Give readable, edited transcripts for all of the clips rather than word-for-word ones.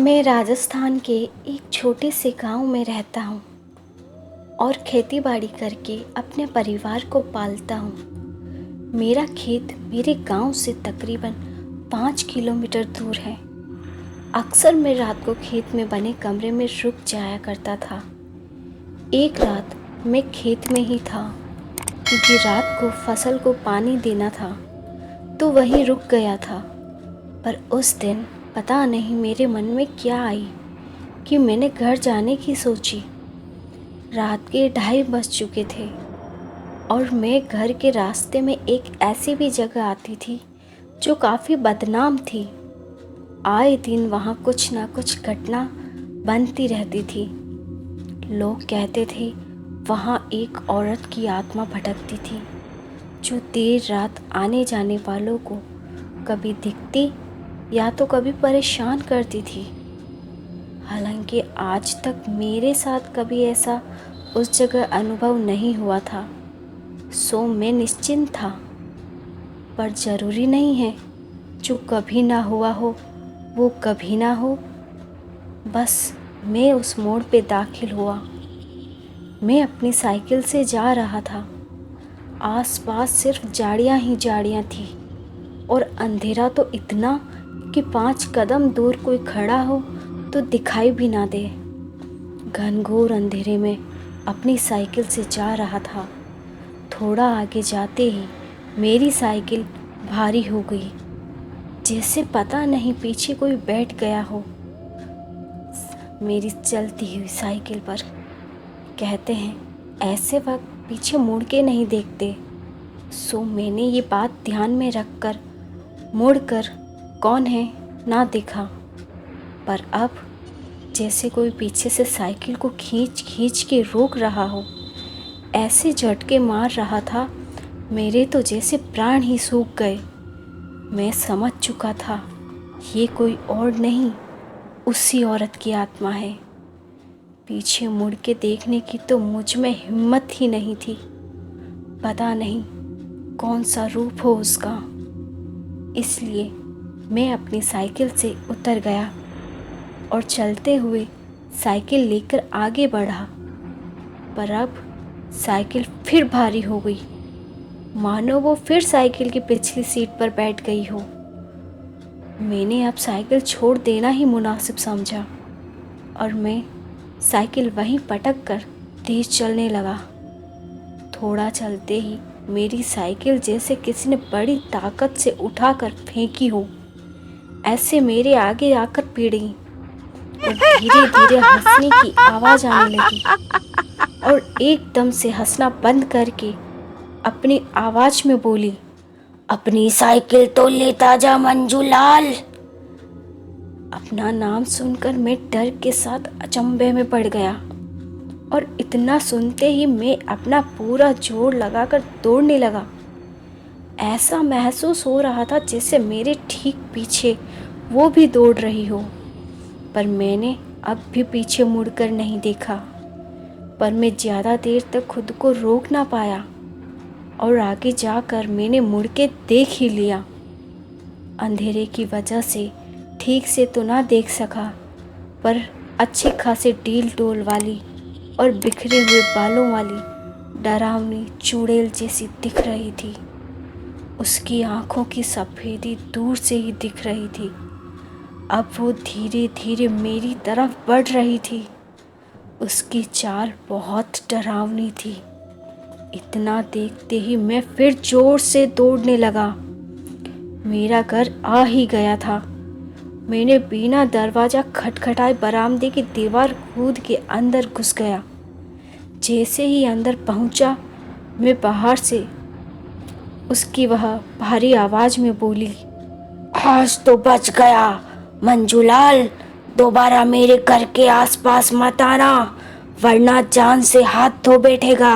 मैं राजस्थान के एक छोटे से गांव में रहता हूँ और खेतीबाड़ी करके अपने परिवार को पालता हूँ। मेरा खेत मेरे गांव से तकरीबन 5 किलोमीटर दूर है। अक्सर मैं रात को खेत में बने कमरे में रुक जाया करता था। एक रात मैं खेत में ही था क्योंकि रात को फसल को पानी देना था, तो वहीं रुक गया था। पर उस दिन पता नहीं मेरे मन में क्या आई कि मैंने घर जाने की सोची। रात के 2:30 बज चुके थे और मैं घर के रास्ते में एक ऐसी भी जगह आती थी जो काफ़ी बदनाम थी। आए दिन वहाँ कुछ ना कुछ घटना बनती रहती थी। लोग कहते थे वहाँ एक औरत की आत्मा भटकती थी जो देर रात आने जाने वालों को कभी दिखती या तो कभी परेशान करती थी। हालांकि आज तक मेरे साथ कभी ऐसा उस जगह अनुभव नहीं हुआ था, सो मैं निश्चिंत था। पर ज़रूरी नहीं है जो कभी ना हुआ हो वो कभी ना हो। बस मैं उस मोड़ पे दाखिल हुआ। मैं अपनी साइकिल से जा रहा था। आसपास सिर्फ झाड़ियाँ ही झाड़ियाँ थी और अंधेरा तो इतना कि 5 कदम दूर कोई खड़ा हो तो दिखाई भी ना दे। घनघोर अंधेरे में अपनी साइकिल से जा रहा था। थोड़ा आगे जाते ही मेरी साइकिल भारी हो गई, जैसे पता नहीं पीछे कोई बैठ गया हो मेरी चलती हुई साइकिल पर। कहते हैं ऐसे वक्त पीछे मुड़ के नहीं देखते, सो मैंने ये बात ध्यान में रखकर मुड़कर कौन है ना देखा। पर अब जैसे कोई पीछे से साइकिल को खींच खींच के रोक रहा हो, ऐसे झटके मार रहा था मेरे तो जैसे प्राण ही सूख गए। मैं समझ चुका था ये कोई और नहीं, उसी औरत की आत्मा है। पीछे मुड़ के देखने की तो मुझ में हिम्मत ही नहीं थी। पता नहीं कौन सा रूप हो उसका। इसलिए मैं अपनी साइकिल से उतर गया और चलते हुए साइकिल लेकर आगे बढ़ा। पर अब साइकिल फिर भारी हो गई, मानो वो फिर साइकिल की पिछली सीट पर बैठ गई हो। मैंने अब साइकिल छोड़ देना ही मुनासिब समझा और मैं साइकिल वहीं पटक कर तेज चलने लगा। थोड़ा चलते ही मेरी साइकिल जैसे किसी ने बड़ी ताकत से उठाकर फेंकी हो, ऐसे मेरे आगे आकर पीड़ी और धीरे धीरे हंसने की आवाज़ आने लगी। और एकदम से हंसना बंद करके अपनी आवाज़ में बोली, अपनी साइकिल तो लेता जा मंजूलाल। अपना नाम सुनकर मैं डर के साथ अचंभे में पड़ गया और इतना सुनते ही मैं अपना पूरा जोर लगाकर दौड़ने लगा। ऐसा महसूस हो रहा था जैसे मेरे ठीक पीछे वो भी दौड़ रही हो। पर मैंने अब भी पीछे मुड़कर नहीं देखा। पर मैं ज़्यादा देर तक खुद को रोक ना पाया और आगे जाकर मैंने मुड़ के देख ही लिया। अंधेरे की वजह से ठीक से तो ना देख सका, पर अच्छे खासे डील डोल वाली और बिखरे हुए बालों वाली डरावनी चुड़ैल जैसी दिख रही थी। उसकी आंखों की सफ़ेदी दूर से ही दिख रही थी। अब वो धीरे धीरे मेरी तरफ बढ़ रही थी। उसकी चाल बहुत डरावनी थी। इतना देखते ही मैं फिर जोर से दौड़ने लगा। मेरा घर आ ही गया था। मैंने बिना दरवाज़ा खटखटाए बरामदे की दीवार कूद के अंदर घुस गया। जैसे ही अंदर पहुंचा, मैं बाहर से उसकी वह भारी आवाज़ में बोली, आज तो बच गया मंजूलाल, दोबारा मेरे घर के आसपास मत आना वरना जान से हाथ धो बैठेगा।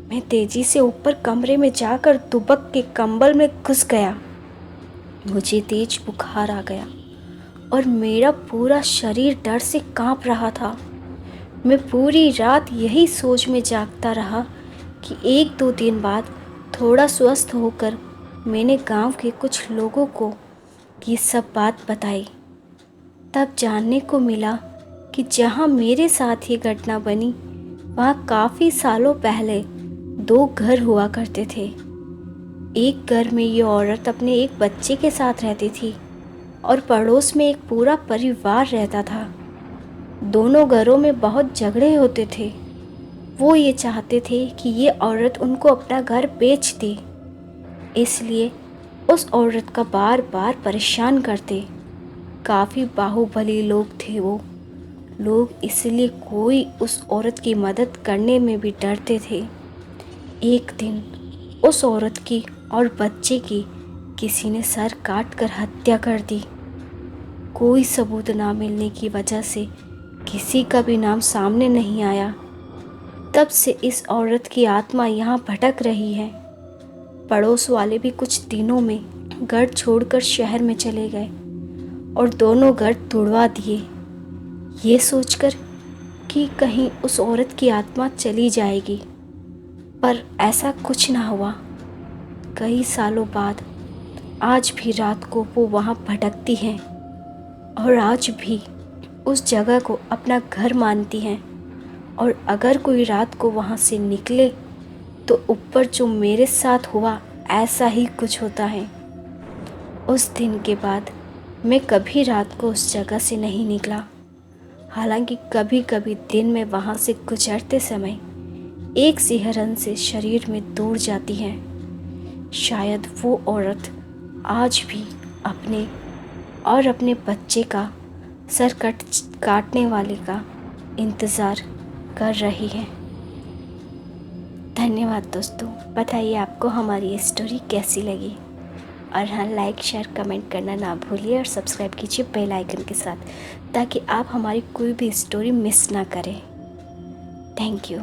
मैं तेजी से ऊपर कमरे में जाकर दुबक के कंबल में घुस गया। मुझे तेज बुखार आ गया और मेरा पूरा शरीर डर से कांप रहा था। मैं पूरी रात यही सोच में जागता रहा कि 1-2 दिन बाद थोड़ा स्वस्थ होकर मैंने गांव के कुछ लोगों को ये सब बात बताई। तब जानने को मिला कि जहाँ मेरे साथ ये घटना बनी वहाँ काफ़ी सालों पहले 2 घर हुआ करते थे। एक घर में ये औरत अपने एक बच्चे के साथ रहती थी और पड़ोस में एक पूरा परिवार रहता था। दोनों घरों में बहुत झगड़े होते थे। वो ये चाहते थे कि ये औरत उनको अपना घर बेच दे, इसलिए उस औरत का बार बार परेशान करते। काफ़ी बाहुबली लोग थे वो लोग, इसलिए कोई उस औरत की मदद करने में भी डरते थे। एक दिन उस औरत की और बच्चे की किसी ने सर काट कर हत्या कर दी। कोई सबूत ना मिलने की वजह से किसी का भी नाम सामने नहीं आया। तब से इस औरत की आत्मा यहाँ भटक रही है। पड़ोस वाले भी कुछ दिनों में घर छोड़कर शहर में चले गए और दोनों घर तुड़वा दिए, ये सोचकर कि कहीं उस औरत की आत्मा चली जाएगी। पर ऐसा कुछ ना हुआ। कई सालों बाद आज भी रात को वो वहाँ भटकती हैं और आज भी उस जगह को अपना घर मानती हैं। और अगर कोई रात को वहाँ से निकले तो ऊपर जो मेरे साथ हुआ ऐसा ही कुछ होता है। उस दिन के बाद मैं कभी रात को उस जगह से नहीं निकला। हालांकि कभी कभी दिन में वहाँ से गुजरते समय एक सिहरन से शरीर में दौड़ जाती है। शायद वो औरत आज भी अपने और अपने बच्चे का सर काटने वाले का इंतज़ार कर रही है। धन्यवाद दोस्तों। बताइए आपको हमारी ये स्टोरी कैसी लगी, और हाँ, लाइक शेयर कमेंट करना ना भूलिए और सब्सक्राइब कीजिए बेल आइकन के साथ, ताकि आप हमारी कोई भी स्टोरी मिस ना करें। Thank you.